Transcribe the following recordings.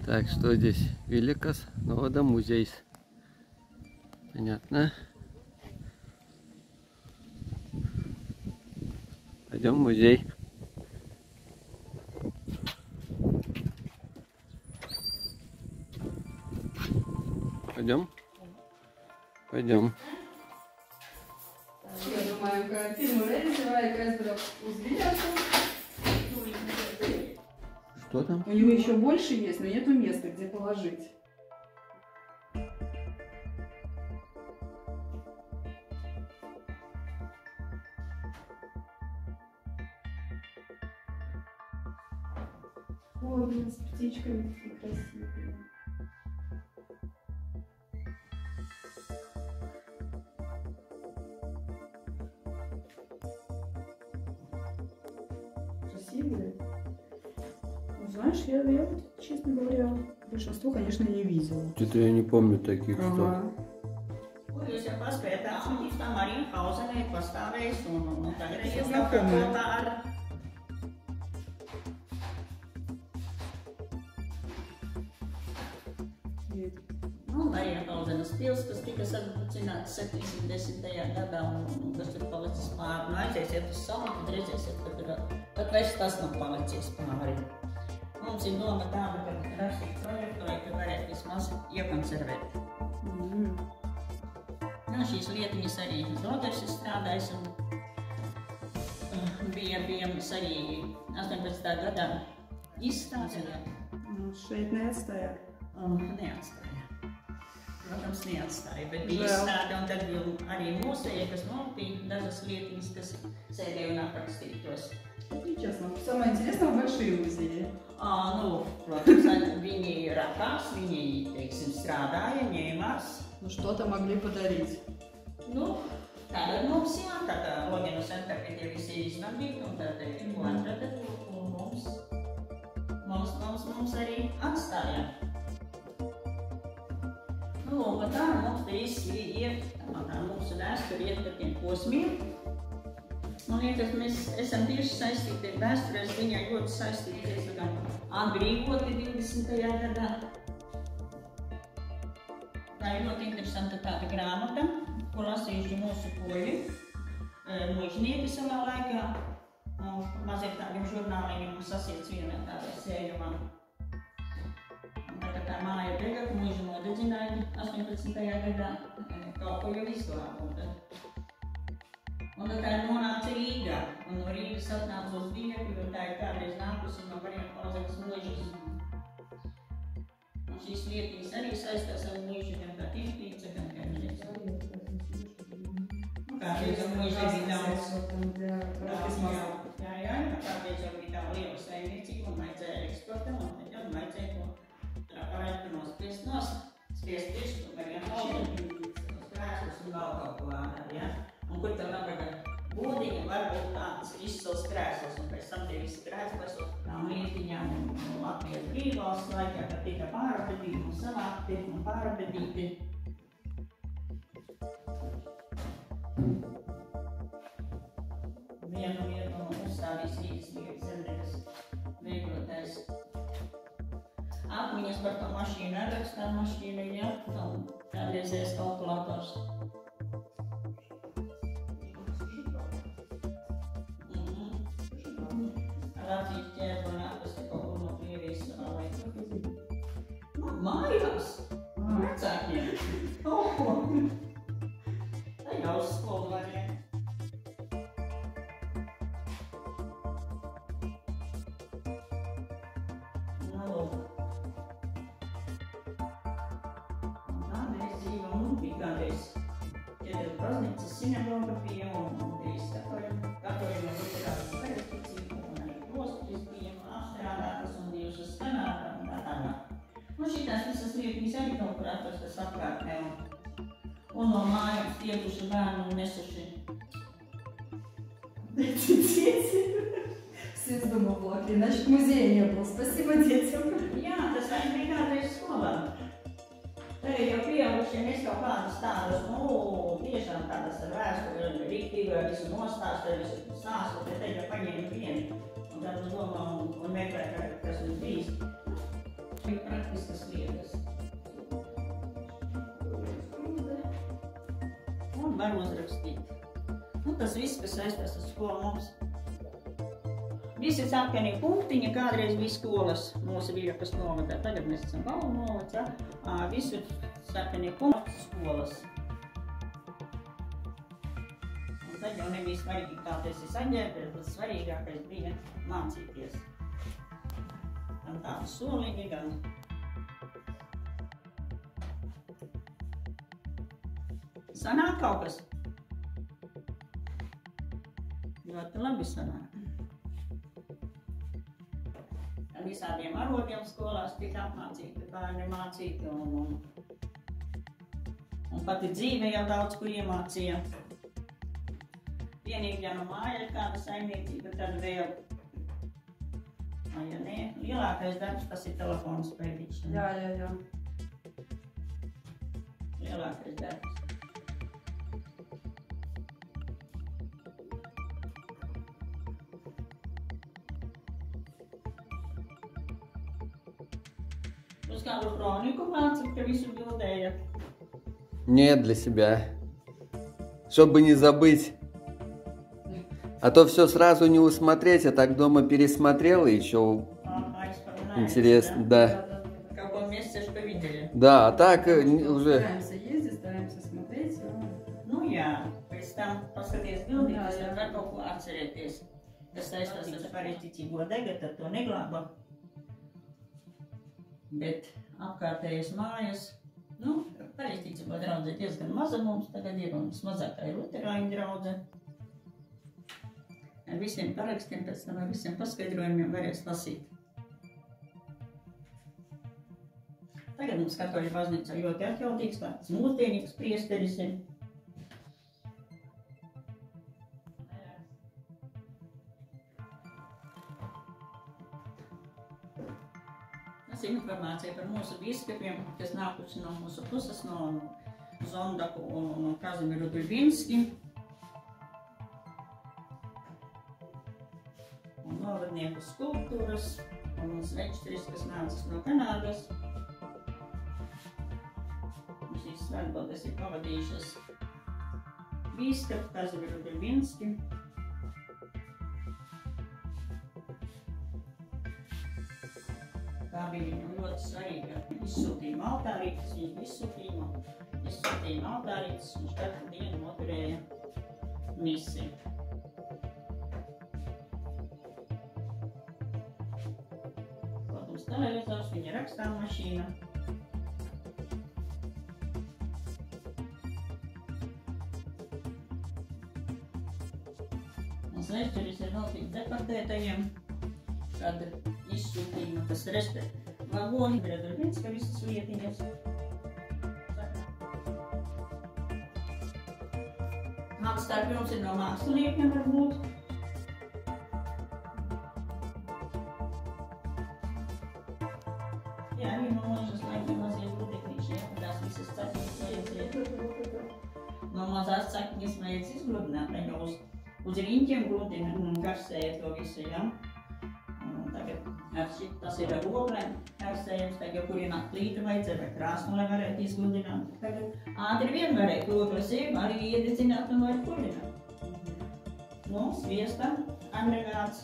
Так, что здесь? Великас, Новода музей. Понятно. Пойдем в музей. Пойдем? Пойдем. Я думаю, ka pirmo reizi vajag aizbraukt uz Viļāku. Что там? У него еще больше есть, но нету места, где положить. Ой, блин, с птичками такие красивые. Красивые. Ну, знаешь, я вот, честно говоря, большинство, конечно, не видела. Что-то я не помню таких. Ага. Jūs jau paspējat atzīmīt, tā Marija Hausenē pastāvējis un tagad Es jūs jau kaut kā ar... Nu, Marija Hausenes pils, kas tika sabrucināts 710. gadā un kas tur palicis pāri. Nu, aiziesiet uz salu, tad redzēsiet, ka tur pat vairs tas nav palicis pāri. Mums ir doma tāda, ka rakstīt projektu, lai tur varētu vismaz iekonservēt. Nu, šīs lietiņas arī Zoders ir strādājis un bija mums arī 18. gadā izstāde. Šeit neatstāja. Neatstāja. Protams, neatstāja, bet bija izstāde un tad bija arī mūsēja, kas notika dažas lietiņas, kas sēdēja un aprakstītos. Честно, самое интересное в большие музеи. Nu, protams, viņi rakās, viņi, teiksim, strādāja, ņēmās. Ну, что-то могли подарить. Nu, tagad mums jā, tā kā Loginu centrapētie visi izmanīt, un tad ko atrada, un mums arī atstāja. Nu, lūk, tā mums te visi iet, tā mūsu vēsturi iet par tiem posmiem. Man liekas, mēs esam tieši saistīti ar vēsturēs, viņai ļoti saistīti, diezgan atbrīvoti 20. gadā. Tā ir ļoti interesanta tāda grāmata, ko lasījuši mūsu poļi, muižnieki savā laikā. Maziem tādiem žurnāliem sasiets vienā tādā sējumā. Un tā kā tā māja dega, ka muiži nodedzināja 18. gadā, kaut ko jau izglāba. Un tad tā nonāca Rīgā, un no Rīgas atnāca uz Viļaku, jo tā ir kādreiz nākusi no Marija Hausenes muižas. Un šīs lietiņas arī saistās ar muižu, gan kā tīklīca, gan kā muižas. Kādreiz jau muižai bija daudz. Jā, kādreiz jau bija tā liela saimniecība, un vajadzēja eksportam, un tad jau vajadzēja to varētu nospiest nost. Spiest tieši to Marija Hausenes, tos krēslus un vēl kaut ko vārdā, jā. Un kur tev nav tagad būdīgi, varbūt tāds izcils krēsls, un pēc tam tie visi krēsli esot tām lietiņām un Latvijas brīvvalsts laikā, kad tika pārabedīti un savākti un pārabedīti. Vienu uzstādīs Rīgas zemniekas veidotājs. Atmiņas par to mašīnu atrakstā mašīnu, jā, kādreizējais kalkulators. Latvijas ķēpa un atpasti kaut kur no Krievijas savā laikā. Mājās! Vecākiem! Tā jau uz skolu varēja. Nu, lūk. Un tā mēs dzīvam, un bija kādreiz Ķedru baznīcas sinagoga bija un bija katoļu literātas pareizticība. Strādātas un bijušas Kanādā un tā tālāk. Un šitās visas lietiņas arī kaut kur atrastas apkārtnē un no mājās tiepuši bērni un nesuši. Дети. Все из дома плакали, значит музея не было. Спасибо детям. Jā, tas arī bija kādreiz skolā. Tagad jau pieaugušie mēs kaut kādas tādas, tiešām tādas ar vēsturi, rīktību, ar visu nostāstu, ar visu stāstu, bet te jau paņēma vienu. Un tad uz domā un meklē, kas mums bijis. Praktiskas lietas. Un var uzrakstīt. Nu, tas viss, kas saistās ar skolu mums. Visi sarkanie punktiņi kādreiz bija skolas mūsu Viļakas novadā. Tagad mēs esam Valnu novads, ja? Visu sarkanie punkti skolas. Un tad jau nebija svarīgi, kā tas ir saģērbies, bet svarīgākais bija mācīties. Gan tādi solīgi, gan... Sanāk kaut kas? Ļoti labi sanāk. Visādiem arodiem skolās tika apmācīti, bērni mācīti un pati dzīve jau daudz ko iemācīja. Vienīgi, ja no māja ir kāda saimniecība, tad vēl, ja nē, lielākais darbs tas ir telefons pēdīšana. Jā. Lielākais darbs. Uz kādu kroniku mācīt, ka visu bildēja? Нет, для себя. Чтобы не забыть. А то все сразу не усмотреть, а так дома пересмотрел и еще интересно, да. В каком месте что видели? Да, а так уже... Стараемся ездить, стараемся смотреть. Nu jā, pēc tam paskaties bildītes, tad var kaut ko atcerēties. Kas saistās ar pareizticīgo dega, tad to neglāba. Bet apkārtējās mājas, nu, pareizticīgo draudze diezgan maza mums tagad ir, un vismazākā ir luterāņu draudze. Ar visiem parakstiem, pēc tam ar visiem paskaidrojumiem varēs lasīt. Tagad mums katoļu baznīcā ļoti atjautīgs, tāds mūsdienīgs priesteris ir. Tas ir informācija par mūsu biskupiem, kas nākuši no mūsu puses, no Zondaku un Kazimiru Duļvinski. Un novadnieku skulptūras, un svečtris, kas nācis no Kanādas. Šīs svētbaldes ir pavadījušas bīskapu Kazimiru Duļvinski. Tā bija viņam ļoti svarīga izsūtījuma altārītes, viņa izsūtījuma altārītes, viņš katru dienu noturēja misiju. Protams, televizors, viņa rakstāmmašīna. Un svešķeris ir veltīts deportētajiem, kad izsūtījuma, tas vagoni, Duļvinska visas lietiņas. Kāds starp jums ir no māksliniekiem varbūt? Jā, arī no mažas laikiem mazie gludeknīši, tās visas cakņas vajadzēja. No mazās cakņas vajadz izgludināt, ne jau uz riņķiem gludina un garsēja to visu, jā. Tas ir ar oglēm karsējums, tagad kurināt plītu vajadzēja vai krāsnu, lai varētu izgludināt. Tagad ātri vien varēja ogles arī iededzināt un var kurināt. Nu, sviesta, agregāts.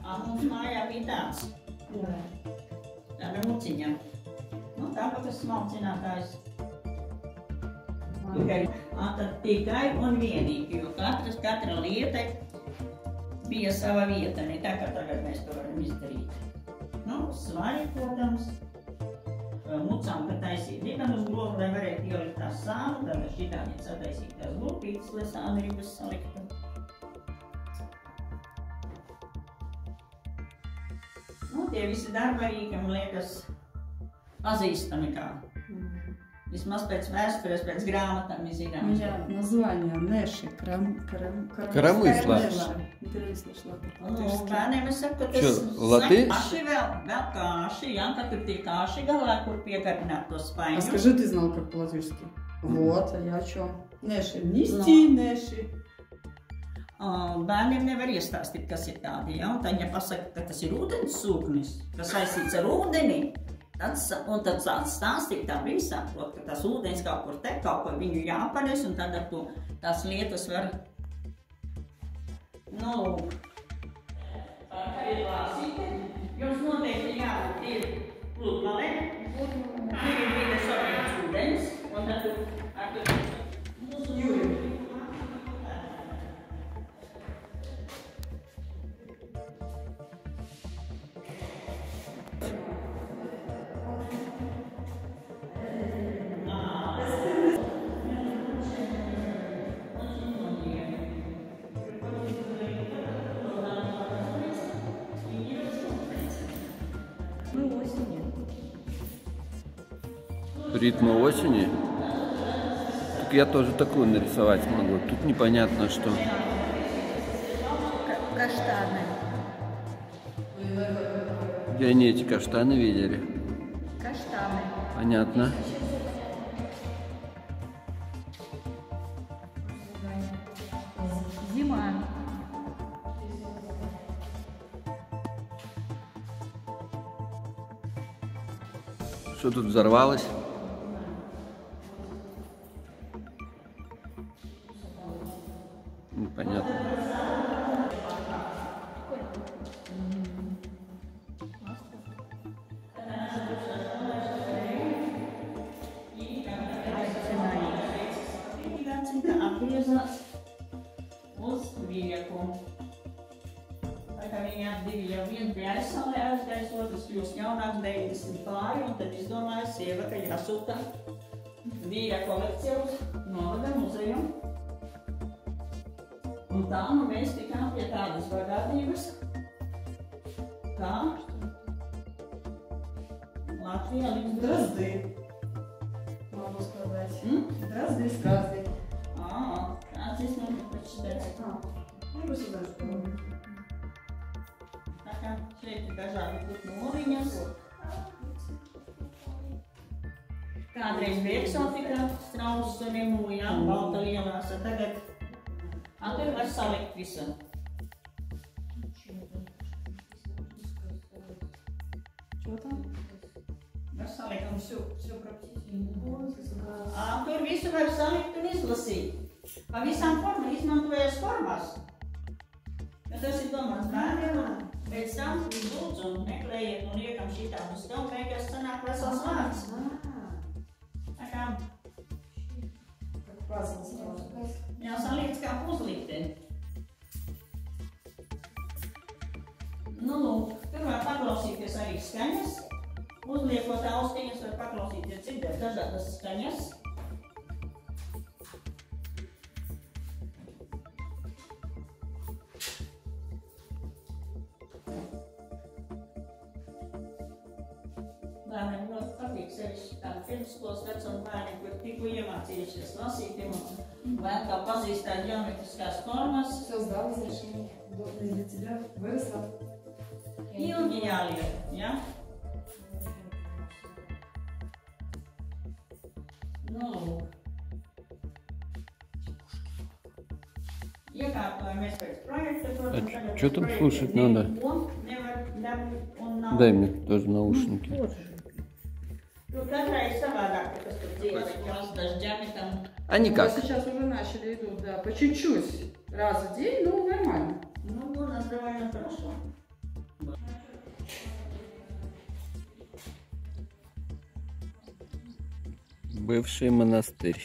Mums mājā bija tāds. Tāda muciņa. Nu, tāpat tas smalcinātājs. Tad tikai un vienīgi, jo katra lieta bija sava vieta, ne tā, kā tagad mēs to varam izdarīt. Nu, svari, protams, mucām, ka taisīt divan uz globu, lai varētu ielikt tās sānu, tad ar šitām ir sataisīt tās glupītes, lai sānu ribas saliktu. Nu, tie visi darbarīgi, man liekas, pazīstami kā. Vismaz pēc vēstures, пēc grāmatām mēs zinām. Название Нэши, Коромысла. Nu, bērniem es saku, ka tas kaši vēl kāši, jā, ka tur tie kāši galā, kur piekarināt to spaiņu. А скажи, ты знал, как по-латышски? Вот, а я о чем? Нэши, нести Нэши. bērniem nevar iestāstīt, kas ir tādi, ja? Un tad, ja pasaka, ka tas ir ūdens sūknis, kas saistīts ar ūdeni, tad sāc stāstīt, tā viņi saprot, ka tas ūdens kaut kur te, kaut ko viņu jāpanes, un tad ar to tās lietas var, nu, lūk. Jums noteikti jābūt ir pludmale, ir vides objekts ūdens, un tad ar to mūsu jūri. Ритмы осени. Так я тоже такую нарисовать могу. Тут непонятно что. Каштаны. Где они эти каштаны видели? Каштаны. Понятно. Зима. Что тут взорвалось? Непонятно. Kļūst jaunāks 90 pāri, un tad izdomāja sieva, ka jāsūta vīra kolekcija uz novada muzeju. Un tā nu mēs tikām pie tādas bagātības, kā Latvijā līdz Дрозды. Могу сказать. Дрозды. Kāds izmēr pačitēs? Я бы сюда сказала. Tā kā šeit ir dažādi putnu oliņas. Kādreiz bija eksotika, strauss un emūja, balta lielās, un tagad tur var salikt visu. Что там? Var salikt un все tur visu var salikt un izlasīt. Pa visām formām izmantojas formās. Ja tas ir domāts bērniem, pēc tam lūdzu un meklējiet un liekam šitām uz tev, beigās sanāk vesels vārds. Tā kā jāsaliec kā puzlīte. Nu, lūk, tur var paklausīties arī skaņas. Uzliekot austiņas var paklausīties dzirdēt dažādas skaņas. Bērniem ļoti patīk sevišķi tādi pirmskolas vecuma bērni, kur tikko iemācījušies lasīt un vēl kā pazīstāt ģeometriskās formas. Создал разрешение. Удобно для тебя. Выросла. Ilgi jāliek, ja? Nu, lūk. Iekārtojamies pēc projekta, protams, tagad Что там слушать надо? nevar dabūt un nav. Дай мне тоже наушники. Tur katrai savādāk, kas tur dzīvo, kas dažģami там. А никак. Сейчас уже начали идут, да, по чуть-чуть. Раз в день, ну, нормально. Ну, у нас довольно хорошо. Бывший монастырь.